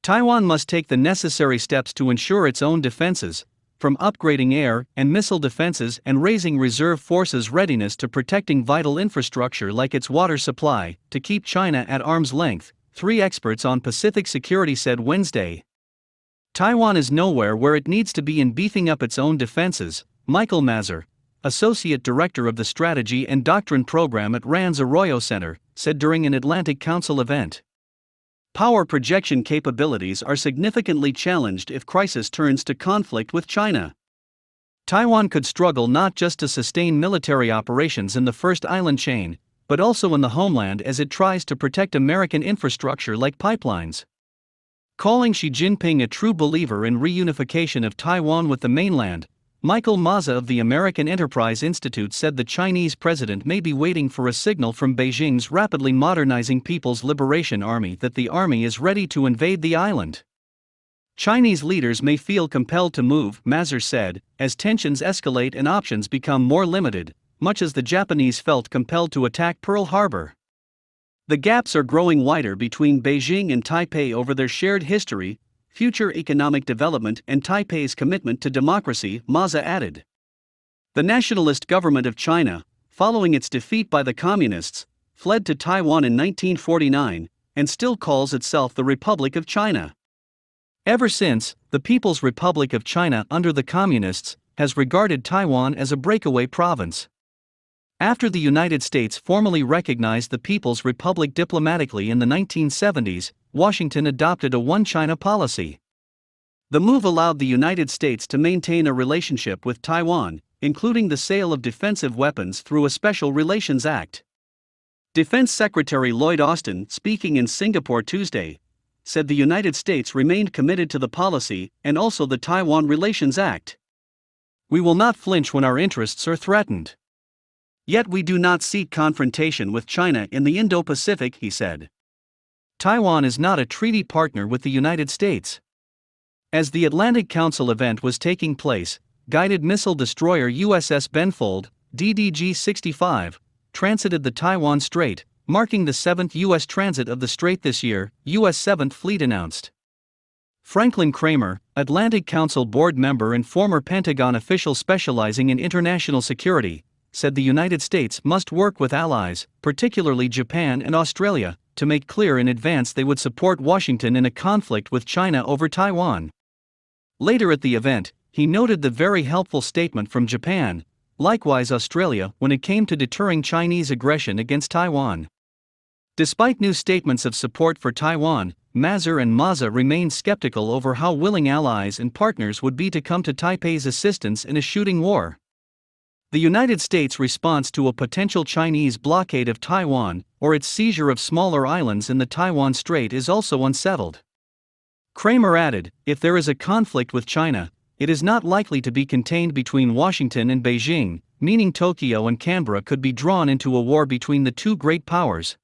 Taiwan must take the necessary steps to ensure its own defenses, from upgrading air and missile defenses and raising reserve forces' readiness to protecting vital infrastructure like its water supply, to keep China at arm's length, 3 experts on Pacific security said Wednesday. Taiwan is nowhere where it needs to be in beefing up its own defenses, Michael Mazzarr, Associate Director of the Strategy and Doctrine Program at RAND's Arroyo Center, said during an Atlantic Council event. Power projection capabilities are significantly challenged if crisis turns to conflict with China. Taiwan could struggle not just to sustain military operations in the first island chain, but also in the homeland as it tries to protect American infrastructure like pipelines. Calling Xi Jinping a true believer in reunification of Taiwan with the mainland, Michael Mazza of the American Enterprise Institute said the Chinese president may be waiting for a signal from Beijing's rapidly modernizing People's Liberation Army that the army is ready to invade the island. Chinese leaders may feel compelled to move, Mazzarr said, as tensions escalate and options become more limited, much as the Japanese felt compelled to attack Pearl Harbor. The gaps are growing wider between Beijing and Taipei over their shared history, future economic development and Taipei's commitment to democracy, Mazza added. The nationalist government of China, following its defeat by the communists, fled to Taiwan in 1949, and still calls itself the Republic of China. Ever since, the People's Republic of China under the communists has regarded Taiwan as a breakaway province. After the United States formally recognized the People's Republic diplomatically in the 1970s, Washington adopted a one-China policy. The move allowed the United States to maintain a relationship with Taiwan, including the sale of defensive weapons through a Special Relations Act. Defense Secretary Lloyd Austin, speaking in Singapore Tuesday, said the United States remained committed to the policy and also the Taiwan Relations Act. We will not flinch when our interests are threatened. Yet we do not seek confrontation with China in the Indo-Pacific, he said. Taiwan is not a treaty partner with the United States. As the Atlantic Council event was taking place, guided missile destroyer USS Benfold, DDG-65, transited the Taiwan Strait, marking the 7th U.S. transit of the strait this year, U.S. 7th Fleet announced. Franklin Kramer, Atlantic Council board member and former Pentagon official specializing in international security, said the United States must work with allies, particularly Japan and Australia, to make clear in advance they would support Washington in a conflict with China over Taiwan. Later at the event, he noted the very helpful statement from Japan, likewise Australia, when it came to deterring Chinese aggression against Taiwan. Despite new statements of support for Taiwan, Mazzarr and Mazza remained skeptical over how willing allies and partners would be to come to Taipei's assistance in a shooting war. The United States' response to a potential Chinese blockade of Taiwan, or its seizure of smaller islands in the Taiwan Strait, is also unsettled. Kramer added, if there is a conflict with China, it is not likely to be contained between Washington and Beijing, meaning Tokyo and Canberra could be drawn into a war between the two great powers.